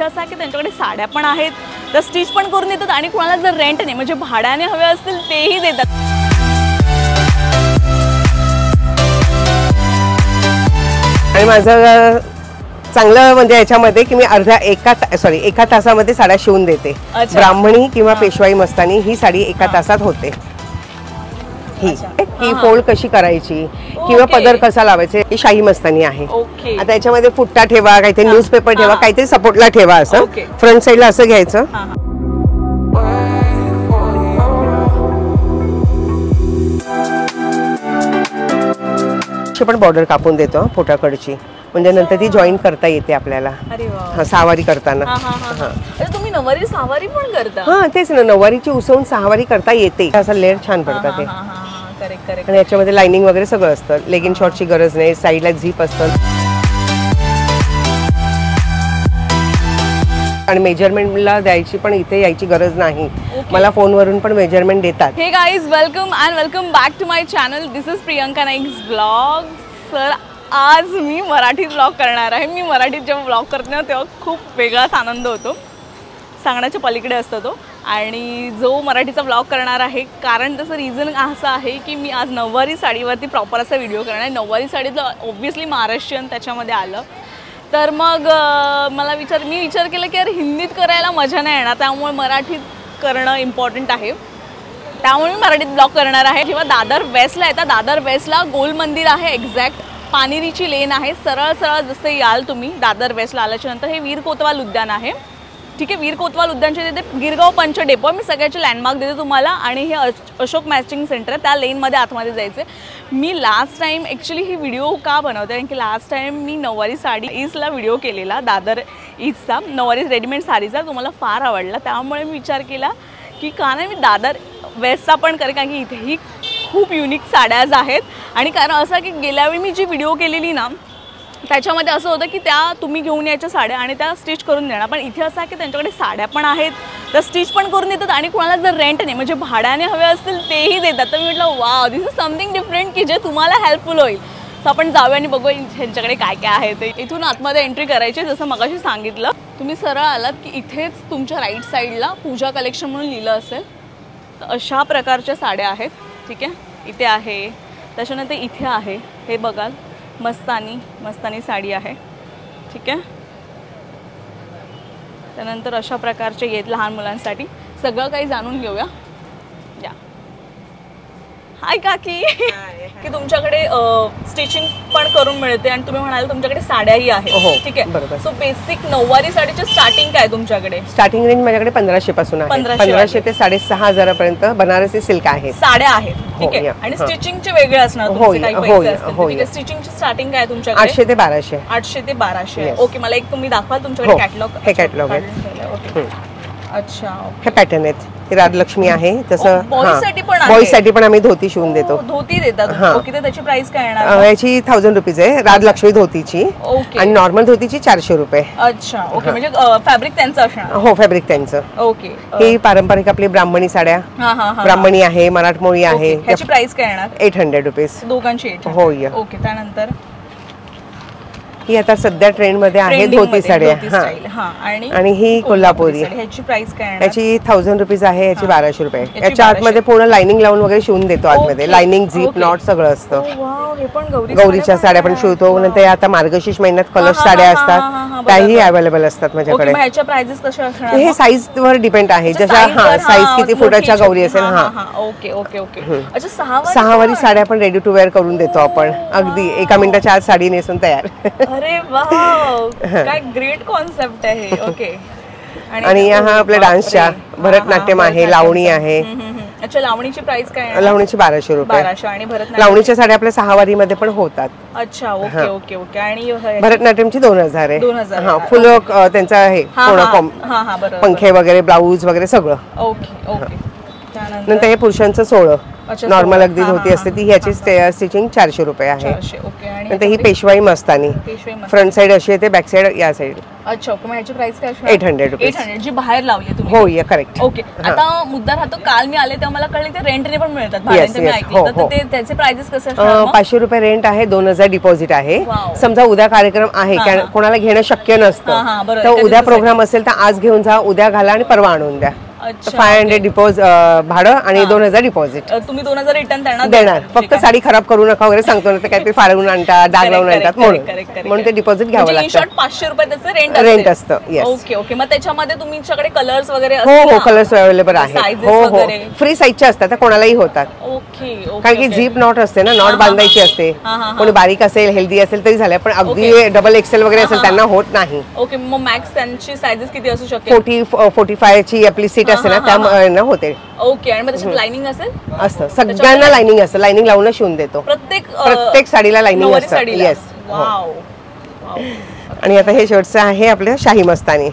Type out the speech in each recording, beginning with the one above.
असं आहे की त्यांच्याकडे साड्या पण आहेत, तर स्टिच पण करून देतात आणि कोणाला जर रेंटने म्हणजे भाड्याने हवे असतील तेही देतात. आणि माझं चांगलं म्हणजे याच्यामध्ये की मी एका तासामध्ये साड्या शिवून देते. ब्राह्मणी किंवा पेशवाई मस्तानी ही साडी एका तासात होते. ही फोल्ड कशी करायची किंवा पदर कसा लावायचा ही शाही मस्तानी आहे. आता याच्यामध्ये फुट्टा ठेवा, काहीतरी न्यूजपेपर ठेवा, काहीतरी सपोर्टला ठेवा. असं फ्रंट साईडला असं घ्यायचं. पण बॉर्डर कापून देतो फोटाकडची, म्हणजे नंतर ती जॉईन करता येते आपल्याला. सहावारी करताना. तुम्ही नऊवारी सहावारी पण करता? हा तेच ना, नऊवारीची उसवून सहावारी करता येते. असं लेअर छान पडतात ते. आणि याच्यामध्ये लाइनिंग वगैरे सगळं असतं. लेगिन शॉर्टची गरज नाही, साईडला झीप असतं. आणि मेजरमेंटला द्यायची पण इथे यायची गरज नाही. मला फोनवरून पण मेजरमेंट देतात. Hey guys, welcome and welcome back to my channel. This is Priyanka Naik's blog. Sir, आज मी मराठीत ब्लॉग करणार आहे. मी मराठीत जेव्हा ब्लॉग करते ना तेव्हा खूप वेगळाच आनंद होतो, सांगण्याच्या पलीकडे असतो तो. आणि जो मराठीचा ब्लॉग करणार आहे, कारण त्याचं रिझन असं आहे की मी आज नऊवारी साडीवरती प्रॉपर असा व्हिडिओ करणार आहे. नऊवारी साडीतलं ऑब्व्हियसली महाराष्ट्रीयन त्याच्यामध्ये आलं, तर मग मी विचार केला की यार हिंदीत करायला मजा नाही येणार, त्यामुळे मराठीत करणं इम्पॉर्टंट आहे. त्यामुळे मी मराठीत ब्लॉग करणार आहे. जेव्हा दादर वेस्टला येतात, दादर वेस्टला गोल मंदिर आहे, एक्झॅक्ट पानेरीची लेन आहे. सरळ सरळ जसे याल तुम्ही दादर वेस्टला आल्याच्या नंतर हे वीर कोतवाल उद्यान आहे. ठीक आहे, वीर कोतवाल उद्यानच्या तिथे गिरगाव पंच डेपो. मी सगळ्याचे लँडमार्क देते तुम्हाला. आणि हे अशोक मॅचिंग सेंटर आहे, त्या लेनमध्ये आतमध्ये जायचं आहे. मी लास्ट टाईम ॲक्च्युली ही व्हिडिओ का बनवते, कारण की लास्ट टाईम मी नऊवारी साडी ईस्टला व्हिडिओ केलेला, दादर ईस्टचा नऊवारी रेडीमेड साडीचा, तुम्हाला फार आवडला. त्यामुळे मी विचार केला की का नाही मी दादर वेस्टचा पण करेन, कारण की इथेही खूप युनिक साड्याज आहेत. आणि कारण असं की गेल्यावेळी मी जी व्हिडिओ केलेली ना त्याच्यामध्ये असं होतं की त्या तुम्ही घेऊन यायच्या साड्या आणि त्या स्टिच करून देणार, पण इथे असं आहे की त्यांच्याकडे साड्या पण आहेत, तर स्टिच पण करून देतात आणि कोणाला जर रेंटने म्हणजे भाड्याने हवे असतील तेही देतात. तर मी म्हटलं wow, this is something different की जे तुम्हाला हेल्पफुल होईल. तर आपण जाऊया आणि बघूया ह्यांच्याकडे काय काय आहे ते. इथून आतमध्ये एंट्री करायची, जसं मगाशी सांगितलं. तुम्ही सरळ आलात की इथेच तुमच्या राईट साईडला पूजा कलेक्शन म्हणून लिहिलं असेल. तर अशा प्रकारच्या साड्या आहेत. ठीक आहे, इथे आहे. त्याच्यानंतर इथे आहे, हे बघाल मस्तानी साडी आहे. ठीक आहे, त्यानंतर अशा प्रकारचे येत लहान मुलांसाठी. सगळं काही जाणून घेऊया. या, हाय काकी. की तुमच्याकडे स्टिचिंग पण करून मिळते आणि तुम्ही म्हणाल तुमच्याकडे साड्याही आहेत. ठीक आहे, सो बेसिक नऊवारी साडीचे स्टार्टिंग काय तुमच्याकडे? स्टार्टिंग रेंज माझ्याकडे 1500 पासून आहे. 1500 ते 6500 पर्यंत बनारसी सिल्क आहे, साड्या आहेत. ठीक आहे, आणि स्टिचिंगचे वेगळे असणार. स्टिचिंगची स्टार्टिंग काय तुमच्याकडे? 800 ते 1200. 800 ते 1200. ओके, मला एक तुम्ही दाखवाल तुमच्याकडे कॅटलॉग? हे कॅटलॉग आहे. अच्छा, हे पॅटर्न आहेत. ही राजलक्ष्मी आहे. तसं बॉयसाठी पण आम्ही धोती शिवून देतो. धोती देतात. ओके, तर त्याची प्राइस काय येणार? याची 1000 रुपीज आहे राजलक्ष्मी धोतीची. आणि नॉर्मल धोतीची 400 रुपये. अच्छा, ओके, म्हणजे फॅब्रिक त्यांचं असणार? हो, फॅब्रिक त्यांचं. ओके, ही पारंपरिक आपली ब्राह्मणी साड्या, ब्राह्मणी आहे, मराठमोळी आहे. याची प्राइस काय येणार? 800 रुपीज दोघांची. हो. ओके, त्यानंतर ही आता सध्या ट्रेंड मध्ये आहे धोती साड्या. आणि ही कोल्हापुरी. ह्याची प्राइस काय आहे? याची 1000 रुपीज आहे. याची 1200 रुपये. याच्या आतमध्ये पूर्ण लाइनिंग लावून वगैरे शिवून देतो. आतमध्ये लाइनिंग, झीप, नॉट सगळं असतं. गौरीच्या साड्या पण शिवतो. नंतर आता मार्गशीर्ष महिन्यात कलश साड्या असतात, त्याही अवेलेबल असतात माझ्याकडे. हे साईज वर डिपेंड आहे, जसा साईज किती फुटाच्या गौरी असेल. Okay okay okay. 6 वारी साड्या पण रेडी टू वेअर करून देतो आपण. अगदी 1 मिनिटाच्या आत साडी नेसून तयार. अरे वाव, काय ग्रेट कॉन्सेप्ट आहे. ओके, आणि हा आपल्या डान्सच्या भरतनाट्यम आहे, लावणी आहे. अच्छा, लावणीची प्राइस काय आहे? लावणीची 1200 रुपये. आणि लावणीच्या साड्या आपल्या 6 वारी मध्ये पण होतात. अच्छा, ओके ओके ओके. आणि भरतनाट्यमची 2000 आहे. 2000. हा, फुल त्यांचा आहे, पंखे वगैरे, ब्लाऊज वगैरे सगळं. Okay okay. नंतर हे पुरुषांचं 16. अच्छा, नॉर्मल अगदी धोती असते ती, ह्याची स्टिचिंग 400 रुपये आहे. 400. ओके. आणि नंतर ही पेशवाई मस्तानी, फ्रंट साइड अशी येते, बॅक साइड या साइड. अच्छा. ओके. मग ह्याची प्राइस काय असणार? 800 रुपीज. 800 जी बाहेर लावली तुम्ही. हो, या करेक्ट. ओके. आता मुद्दा राहतो, काल मी आले तेव्हा मला कळले ते रेंटने पण मिळतात, भाड्याने मी ऐकलं. तर ते त्याचे प्राइसेस कसे असतात? 500 रुपये रेंट आहे, 2000 डिपॉझिट आहे. समजा उद्या कार्यक्रम आहे, कोणाला घेणं शक्य नसतं, तर उद्या प्रोग्राम असेल तर आज घेऊन जा, उद्या घाला आणि परवा आणून द्या. 500 भाडं आणि 2000 डिपॉझिट. तुम्ही 2000 रिटर्न देणार. फक्त साडी खराब करू नका वगैरे सांगतो ना, काहीतरी फाडून आणतात, डाग लावून आणतात, म्हणून ते डिपॉझिट घ्यावं लागतं. 500 रुपये त्याचं रेंट असतं. ओके. ओके. मग त्याच्यामध्ये तुमच्याकडे कलर्स वगैरे? हो, कलर्स अवेलेबल आहेत. हो, फ्री साईजच्या असतात, तर कोणालाही होतात. ओके. कारण की झीप नॉट असते ना, नॉट बांधायची असते. कोणी बारीक असेल, हेल्दी असेल तरी झालं, पण अगदी डबल एक्सेल वगैरे असेल त्यांना होत नाही. ओके. मग मॅक्स त्यांची साईजेस किती असू शकते? 45 ची आपली सीट असते ना, त्या होते. ओके. आणि मग त्याच्यात लाइनिंग असेल? असतं, सगळ्यांना लाइनिंग असतं, लाइनिंग लावूनच शिवून देतो. प्रत्येक साडीला लाइनिंग असतं. येस. आणि आता हे शेवटचं आहे आपल्या शाही मस्तानी.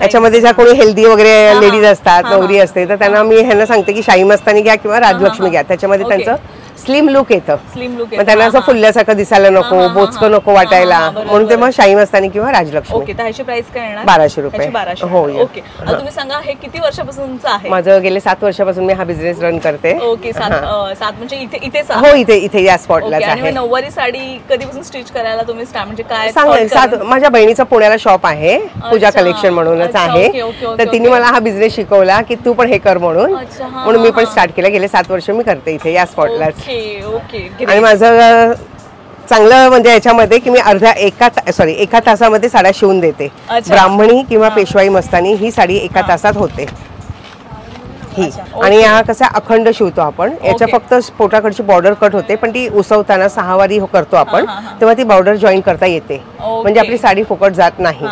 याच्यामध्ये ज्या कोणी हेल्दी वगैरे लेडीज असतात, नवरी असते, तर त्यांना मी ह्यांना सांगते की शाही मस्तानी घ्या किंवा राजलक्ष्मी घ्या. त्याच्यामध्ये त्यांचं स्लिम लुक येतं, मग त्यांना असं फुलल्यासारखं दिसायला नको, बोचकं नको वाटायला, म्हणून ते मग शाही मस्तानी किंवा राजलक्ष्मी. ओके. तर ह्याची प्राइस काय येणार? 1200 रुपये. हो. ओके. तुम्ही सांगा हे किती वर्षापासूनचं आहे? माझं गेले 7 वर्षापासून मी हा बिझनेस रन करते. ओके. 7 म्हणजे इथेच? हो, इथे या स्पॉटलाच आहे. आणि नऊवारी साडी कधीपासून स्टिच करायला तुम्ही म्हणजे काय सांग? माझ्या बहिणीचा पुण्याला शॉप आहे, पूजा कलेक्शन म्हणूनच आहे, तर तिने मला हा बिझनेस शिकवला की तू पण हे कर म्हणून मी पण स्टार्ट केलं. गेले 7 वर्ष मी करते इथे या स्पॉटलाच. आणि माझं चांगलं म्हणजे याच्यामध्ये की मी एका तासामध्ये साड्या शिवून देते. ब्राह्मणी किंवा पेशवाई मस्तानी ही साडी एका तासात होते ही. आणि या कसा अखंड शिवतो आपण, याच्या फक्त पोटाकडची बॉर्डर कट होते, पण ती उसवताना 6 वारी करतो आपण, तेव्हा ती बॉर्डर जॉईन करता येते, म्हणजे आपली साडी फुकट जात नाही.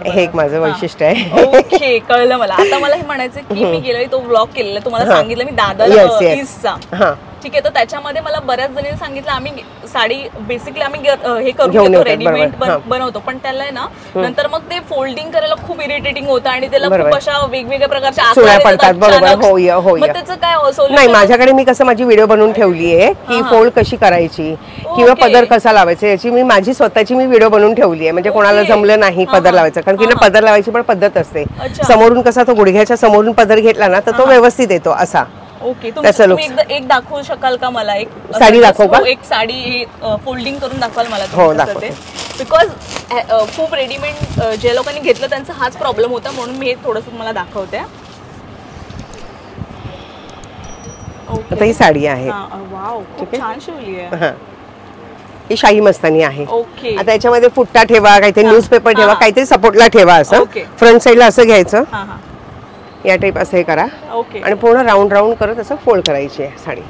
हे एक माझं वैशिष्ट्य आहे. ओके. कळलं मला. आता मला हे म्हणायचं की मी गेल्या तो ब्लॉग केलेला, तुम्हाला सांगितलं मी दादर ईस्टचा. ठीक आहे. तर त्याच्यामध्ये मला बऱ्याच जणांनी सांगितलं आम्ही साडी बेसिकली आम्ही हे करून घेतो, रेडीमेड बनवतो, पण त्याला आहे ना नंतर मग ते फोल्डिंग करायला खूप इरिटेटिंग होतं आणि त्याला खूप अशा वेगवेगळ्या प्रकारच्या आकार पडतात. बरोबर. हो. मग त्याचं काय नाही, माझ्याकडे मी कसं माझी व्हिडिओ बनवून ठेवली आहे की फोल्ड कशी करायची किंवा पदर कसा लावायचा, याची मी माझी स्वतःची व्हिडिओ बनवून ठेवली आहे, म्हणजे कोणाला जमलं नाही पदर लावायचं, कारण की ना पदर लावायची पण पद्धत असते. समोरून कसा तो गुडघ्याच्या समोरून पदर घेतला ना तर तो व्यवस्थित येतो असा. ओके. तुम्ही एक दाखवू शकाल का मला? एक साडी दाखवू का? एक साडी फोल्डिंग करून दाखवाल मला? हो, दाखवते. बिकॉज खूप रेडीमेड जे लोकांनी घेतलं त्यांचा हाच प्रॉब्लेम होता, म्हणून मी हे थोडंसं मला दाखवते. आता ही साडी आहे. वाव, खूप छान शिवली आहे. ही शाही मस्तानी आहे. ओके. आता याच्यामध्ये फुट्टा ठेवा, काहीतरी न्यूजपेपर ठेवा, काहीतरी सपोर्टला ठेवा, असं फ्रंट साईडला असं घ्यायचं, या टाईप असं हे करा. ओके. आणि पूर्ण राऊंड राऊंड करत असं फोल्ड करायची आहे साडी.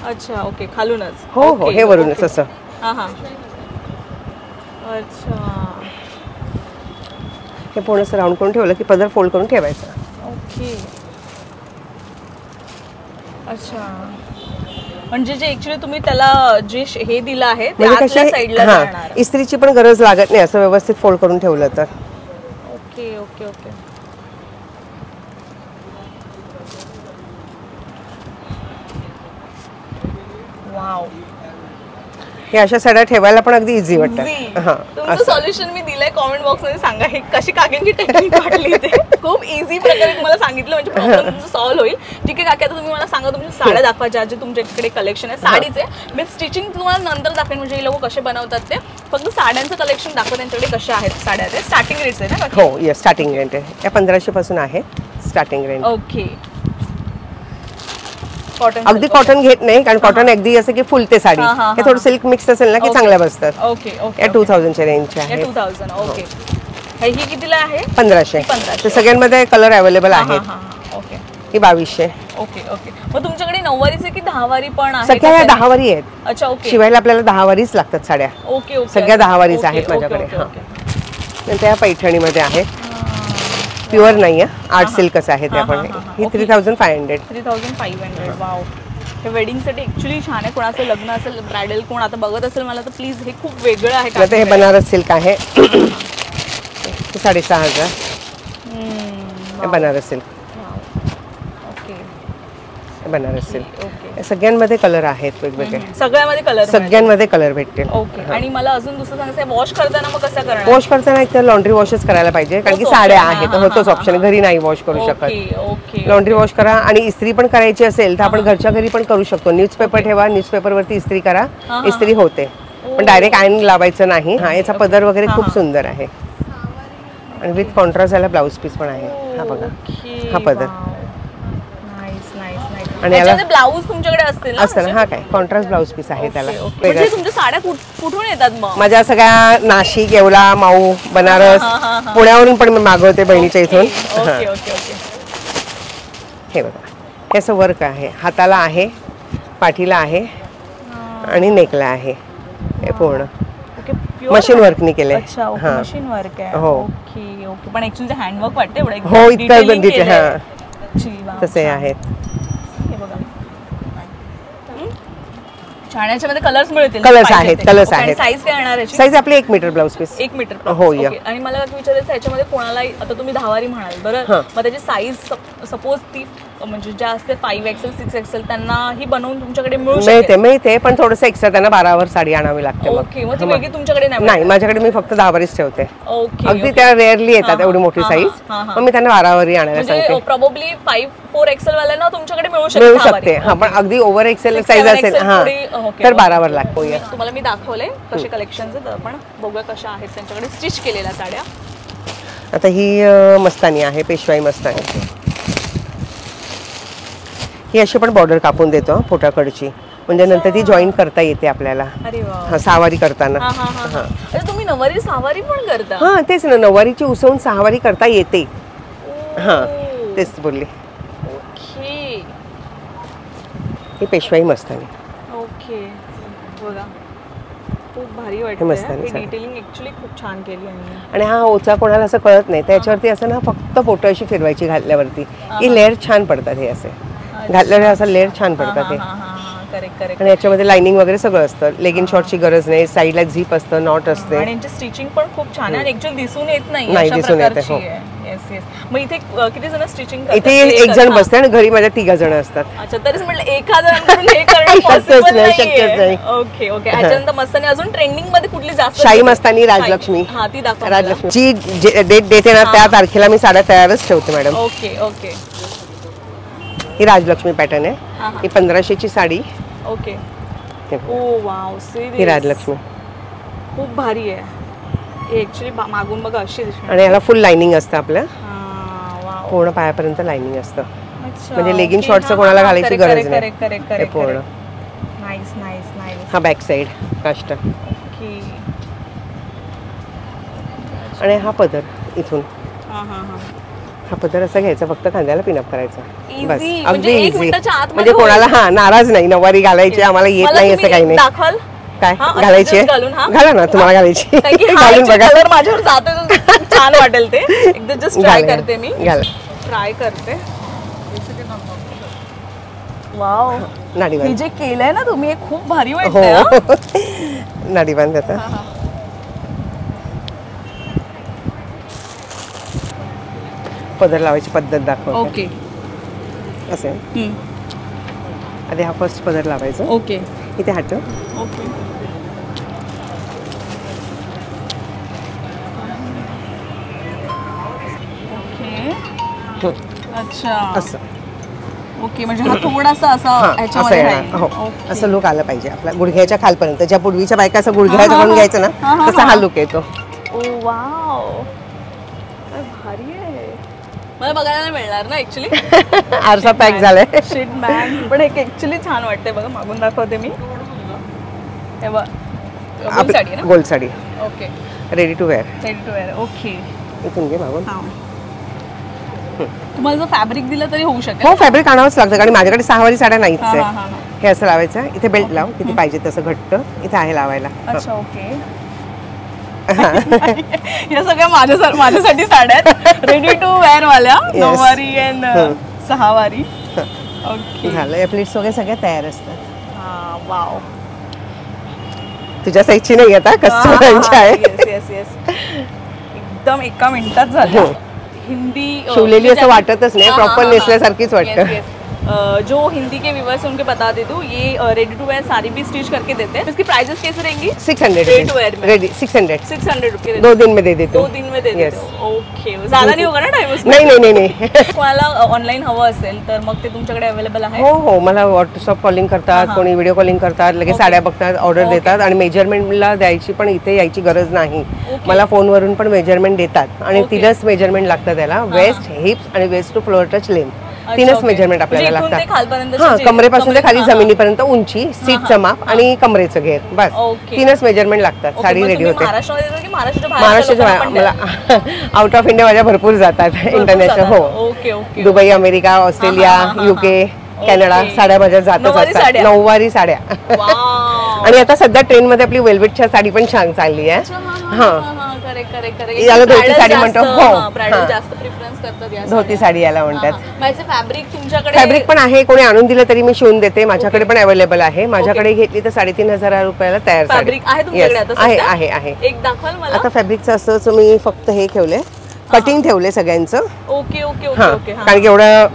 अच्छा. ओके. खालूनच? हो, हे वरूनच असं. अच्छा. हे पूर्ण असं राऊंड करून ठेवलं की पदर फोल्ड करून ठेवायचं. ओके. अच्छा. म्हणजे जे ऍक्च्युअली तुम्ही त्याला जे हे दिलं आहे ते आतल्या साइडला जाणार. इस्त्रीची पण गरज लागत नाही, असं व्यवस्थित फोल्ड करून ठेवलं तर. ओके. ओके. ओके. वाव. हे अशा साड्या ठेवायला पण अगदी इझी वाटतं. तुमचं सॉल्युशन मी दिलंय, कॉमेंट बॉक्स मध्ये सांगा हे कशी काकींची टेक्निक वाटली ते. खूप इझी प्रकारे तुम्हाला सांगितलं, म्हणजे प्रॉब्लेम तुमचं सॉल्व्ह होईल. ठीक आहे काकी, आता तुम्ही मला सांगा तुमच्या साड्या दाखवा, ज्या जे तुमच्याकडे कलेक्शन आहे साडीचे. मी स्टिचिंग तुम्हाला नंतर दाखवेन, म्हणजे हे लोक कसे बनवतात ते. फक्त साड्यांचं कलेक्शन दाखवा, त्यांच्याकडे कशा आहेत साड्या. ते स्टार्टिंग रेट्स आहे ना? हो, येस, स्टार्टिंग रेट आहे. या 1500 पासून आहे स्टार्टिंग रेट. ओके. अगदी कॉटन घेत नाही, कारण कॉटन अगदी असं की फुलते साडी. हे थोडं सिल्क मिक्स असेल ना की चांगल्या बसतात. ओके. ओके. या 2000 च्या रेंजच्या आहे. 2000. ओके. ही कितीला आहे? 1500. तर सगळ्यांमध्ये कलर अवेलेबल आहेत. ओके. ही 2200. ओके. ओके. मग तुमच्याकडे 9 वारीचे की 10 वारी पण आहे? सगळ्या या 10 वारी आहेत. अच्छा. ओके. शिवायला आपल्याला 10 वारीच लागतात साड्या. ओके. ओके. सगळ्या 10 वारीच आहेत माझ्याकडे. नंतर या पैठणीमध्ये आहे, प्युअर नाही आहे, आर्ट सिल्कच आहे ते. आपण ही 3500. 3500. वाव. हे वेडिंगसाठी ॲक्च्युली छान आहे. कोणाचं लग्न असेल, ब्रायडल कोण आता बघत असेल मला, तर प्लीज हे खूप वेगळं आहे. आता हे बनारस सिल्क आहे, 6500. हे Banaras silk. Okay. Banaras silk. Okay. सगळ्यांमध्ये कलर आहेत वेगवेगळे. सगळ्यामध्ये कलर सगळ्यांमध्ये कलर भेटतील. ओके. आणि मला अजून दुसरं सांगायचं वॉश करताना मग कसं करणार? वॉश करताना एक तर लॉन्ड्री वॉशच करायला पाहिजे कारण की साड्या आहेत होतोच ऑप्शन. घरी नाही वॉश करू शकत. ओके. लॉन्ड्री वॉश करा आणि इस्त्री पण करायची असेल तर आपण घरच्या घरी पण करू शकतो. न्यूजपेपर ठेवा, न्यूजपेपरवरती इस्त्री करा, इस्त्री होते. पण डायरेक्ट आयर्न लावायचं नाही. हा याचा पदर वगैरे खूप सुंदर आहे आणि विथ कॉन्ट्रास्ट याला ब्लाउज पीस पण आहे. हा बघा हा पदर आणि याला ब्लाउज तुमच्याकडे असतं ना. हा काय कॉन्ट्रास्ट ब्लाउज पीस आहे त्याला. म्हणजे तुमच्या साड्या कुठून येतात मग? माझ्या सगळ्या नाशिक, येवला, माऊ, बनारस, पुण्यावरून पण मी मागवते बहिणीच्या इथून. हे बघा हे असं वर्क आहे. हाताला आहे, पाठीला आहे आणि नेकला आहे. हे पूर्ण मशीन वर्कनी केले. मशीन वर्क आहे. हो. Okay okay. पण ऍक्च्युअली हँडवर्क वाटते एवढं. हो इतकं डिटेल. हा तसे आहेत. छाण्याच्यामध्ये कलर्स मिळतील. कलर्स आहेत. कलर्स आहेत. साईज काय येणार आहे? साईज आपली 1 मीटर ब्लाउज पीस. 1 मीटर. हो या. आणि मला विचारायचं याच्यामध्ये कोणाला आता तुम्ही 10 वारी म्हणाल बरं, मग त्याची साईज सपोज ती म्हणजे ज्या असते 5XL 6XL त्यांना ही बनवून तुमच्याकडे मिळते पण थोडंसं एक्स्ट्रा त्यांना 12 वर साडी आणावी लागते. ओके. मग ती वेगळी तुमच्याकडे नाही. माझ्याकडे मी फक्त 10 वरीच ठेवते. ओके. अगदी त्या रेअरली येतात एवढी मोठी साईज. मग मी त्यांना 12 वरी आणायला सांगते. प्रोबेबली 4XL वाल्यांना तुमच्याकडे मिळू शकते. हा पण अगदी ओव्हर एक्सेल साईज असेल हा तर 12 वर लागतो. तुम्हाला मी दाखवले कसे कलेक्शन आपण बघूया कशा आहेत त्यांच्याकडे स्टिच केलेल्या साड्या. आता ही मस्तानी आहे, पेशवाई मस्तानी. ही अशी पण बॉर्डर कापून देतो पोटाकडची म्हणजे नंतर ती जॉईन करता येते आपल्याला. सहावारी करताना. तुम्ही नववारी सहावारी पण करता? हा तेच ना. नववारीची उसवून सहावारी करता येते. हा तेच बोलली. ओके. ही पेशवाई मस्तानी. ओके. बघा खूप भारी वाटतं. डिटेलिंग ऍक्च्युअली खूप छान केली आहे. आणि हा ओचा कोणाला असं कळत नाही त्याच्यावरती असं ना फक्त फोटो अशी फिरवायची घातल्यावरती. ही लेअर छान पडतात. हे असे घातल्यावर असं लेअर छान पडतात हे. आणि याच्यामध्ये लाइनिंग वगैरे सगळं असतं. लेगिन शॉर्टची गरज नाही. साईडला झीप असतं, नॉट असते. आणि यांची स्टिचिंग पण खूप छान आहे. ऍक्च्युअली दिसून येत नाही. नाही दिसून येते. हो. मग इथे किती जण स्टिचिंग करतात? इथे एक जण बसते आणि घरी माझ्या 3 जण असतात. अच्छा. तरीच म्हटलं एका जणांकडून हे करणं पॉसिबल नाही. Okay okay. याच्यानंतर मस्तानी अजून ट्रेंडिंग मध्ये कुठली जास्त? शाही मस्तानी, राजलक्ष्मी. हा ती दाखवा. राजलक्ष्मी जी डेट देते ना त्या तारखेला मी साड्या तयारच ठेवते मॅडम. Okay okay. ही राजलक्ष्मी पॅटर्न आहे. ही 1500 ची साडी. ओके. Oh wow. ही राजलक्ष्मी खूप भारी आहे. ऍक्च्युली मागून बघा अशी दिसते. आणि याला फुल लाइनिंग असतं आपलं. पूर्ण पायापर्यंत लाइनिंग असतं. म्हणजे लेगिन शॉर्टचं कोणाला घालायची गरज नाही. पूर्ण नाईस नाईस नाईस. हा बॅक साइड काष्ट. ओके. आणि हा पदर इथून. हा पदर असा घ्यायचा फक्त खांद्याला पिनअप करायचा. बस अगदी इझी. म्हणजे कोणाला हा नाराज नाही. नववारी घालायची आम्हाला येत नाही असं काही नाही. काय घालायची आहे? घाला ना तुम्हाला घालायची. घालून बघा. माझ्यावर जातो छान वाटेल ते. एकदा जस्ट ट्राय करते मी. ट्राय करते. वाव. नाडीबांध हे जे केलंय ना तुम्ही हे खूप भारी वाटतंय. नाडीबांध आता पदर लावायची पद्धत दाखव. ओके. असे आधी हा फर्स्ट पदर लावायचा. ओके. इथे हटव. ओके. अच्छा असं. ओके. म्हणजे हा थोडासा असा ह्याच्यामध्ये आहे. हो असं लुक आला पाहिजे आपल्या गुडघ्याच्या खालपर्यंत. ज्या पूर्वीच्या बायका असं गुडघ्याच्या करून घ्यायचं ना तसा हा लुक येतो. ओ वाव. भारी आहे. मला बघायला मिळणार ना ऍक्च्युली. आरसा पॅक झालाय. Shit man. पण हे ऍक्च्युली छान वाटतंय. बघा मागून दाखवते मी. हे बघ गोल साडी ना. गोल sari. Okay. Ready to wear. Ready to wear. Okay. इथून घे मागून. तुम्हाला जर फॅब्रिक दिलं तरी होऊ शकेल. हो फॅब्रिक आणावंच लागतं कारण माझ्याकडे सहावारी साड्या नाहीच आहे. हे असं लावायचं. इथे बेल्ट लाव किती पाहिजे तसं घट्ट. इथे आहे लावायला. अच्छा. ओके. या सगळ्या माझ्यासाठी साड्या आहेत. रेडी टू वेअर वाल्या. नऊवारी अँड सहावारी. ओके. झालं. या प्लेट्स वगैरे सगळ्या तयार असतात. हा. वाव. तुझ्या साईजची नाही आता कस्टमरांची आहे. Yes yes. एकदम एका मिनिटात झालं. हिंदी शिवलेली असं वाटतच नाही. प्रॉपर नेसल्यासारखीच वाटतं. जो हिंदी के व्यूवर्स उनके बता दे दूँ, ये रेडी टू वेयर साड़ी भी स्टिच करके देते हैं। इसकी प्राइसेस कैसे रहेंगी? 600 रेडी टू वेयर में रेडी 600 रुपये 2 दिन में दे देते 2 दिन में दे देते हो। ओके, ज्यादा नाही होगा ना टाइम उसमें? नाही कोणाला ऑनलाईन हवं असेल तर मग ते तुमच्याकडे अवेलेबल आहे? हो, मला व्हॉट्सअप कॉलिंग करतात, कोणी व्हिडिओ कॉलिंग करतात, लगेच साड्या बघतात, ऑर्डर देतात आणि मेजरमेंटला द्यायची पण इथे यायची गरज नाही. मला फोनवरून पण मेजरमेंट देतात आणि 3च मेजरमेंट लागतात त्याला, वेस्ट, हिप्स आणि waist to floor touch length. 3च मेजरमेंट आपल्याला लागतात. हा, कमरेपासून ते खाली जमिनीपर्यंत उंची, सीटचं माप आणि कमरेचं घेर, बस 3च मेजरमेंट लागतात. साडी रेडी होते. महाराष्ट्राच्या मला आउट ऑफ इंडिया माझ्या भरपूर जातात, इंटरनॅशनल. हो, Dubai, America, Australia, UK, Canada साड्या माझ्या जातच असतात. 9वारी साड्या. आणि आता सध्या ट्रेंड मध्ये आपली वेल्वेटच्या साडी पण छान चालली आहे. हा, याला धोती साडी म्हणतो. हो, जास्त प्रेफरन्स करतात, धोती साडी याला म्हणतात. फॅब्रिक तुमच्याकडे फॅब्रिक पण आहे, कोणी आणून दिलं तरी मी शिवून देते. माझ्याकडे पण अवेलेबल आहे. माझ्याकडे घेतली तर 3,500 रुपयाला तयार फॅब्रिक आहे तुमच्याकडे? आहे. एक दाखवाल मला? आता फॅब्रिकचं असंच मी फक्त हे ठेवले, कटिंग ठेवले सगळ्यांचं. ओके, कारण की एवढं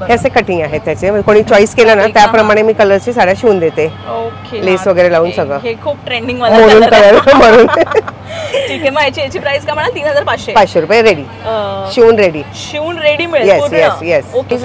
हे असे कटिंग आहेत त्याचे. कोणी चॉईस केलं ना त्याप्रमाणे मी कलरची साड्या शिवून देते. लेस वगैरे लावून सगळं. हे खूप ट्रेंडिंग म्हणून कलर म्हणून. ठीक आहे, मग याची प्राइस काय म्हणा? 3,500 रुपये रेडी, शिवून रेडी मिळेल. येस. ओके,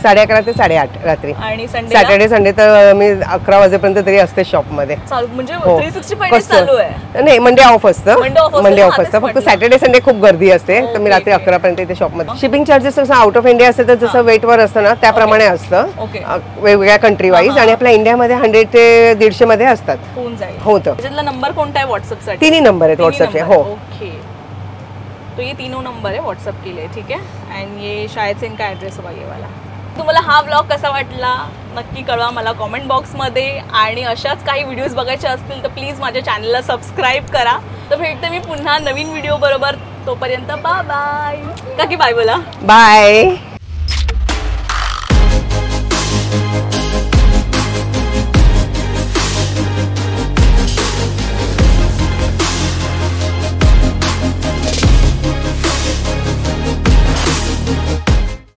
11:30 ते 8:30 रात्री. आणि सॅटर्डे संडे तर मी 11 वाजेपर्यंत तरी असते शॉप मध्ये. म्हणजे 365 डेज चालू आहे? नाही, मंडे ऑफ असतं. फक्त सॅटर्डे संडे खूप गर्दी असते, तर मी रात्री 11 पर्यंत इथे शॉप मध्ये. शिपिंग चार्जेस जसं आउट ऑफ इंडिया असतं तर जसं वेट वर असतं ना त्याप्रमाणे असतं, वेगवेगळ्या कंट्री वाईज. आणि आपल्या इंडियामध्ये 100 ते 150 मध्ये असतात. होतं. नंबर कोणता आहे व्हॉट्सअपसाठी? 3 नंबर आहेत व्हॉट्सअपचे. हो, ओके. तो ये 3 नंबर है व्हॉट्सअप के लिए, ठीक है. एंड ये शायद से इनका एड्रेस होगा ये वाला. तुम्हाला हा ब्लॉग कसा वाटला नक्की कळवा मला कमेंट बॉक्समध्ये. आणि अशाच काही व्हिडिओज बघायचे असतील तर प्लीज माझ्या चॅनलला सबस्क्राईब करा. तर भेटते मी पुन्हा नवीन व्हिडिओ बरोबर. तोपर्यंत बाय बाय. काकी बाय बोला. बाय.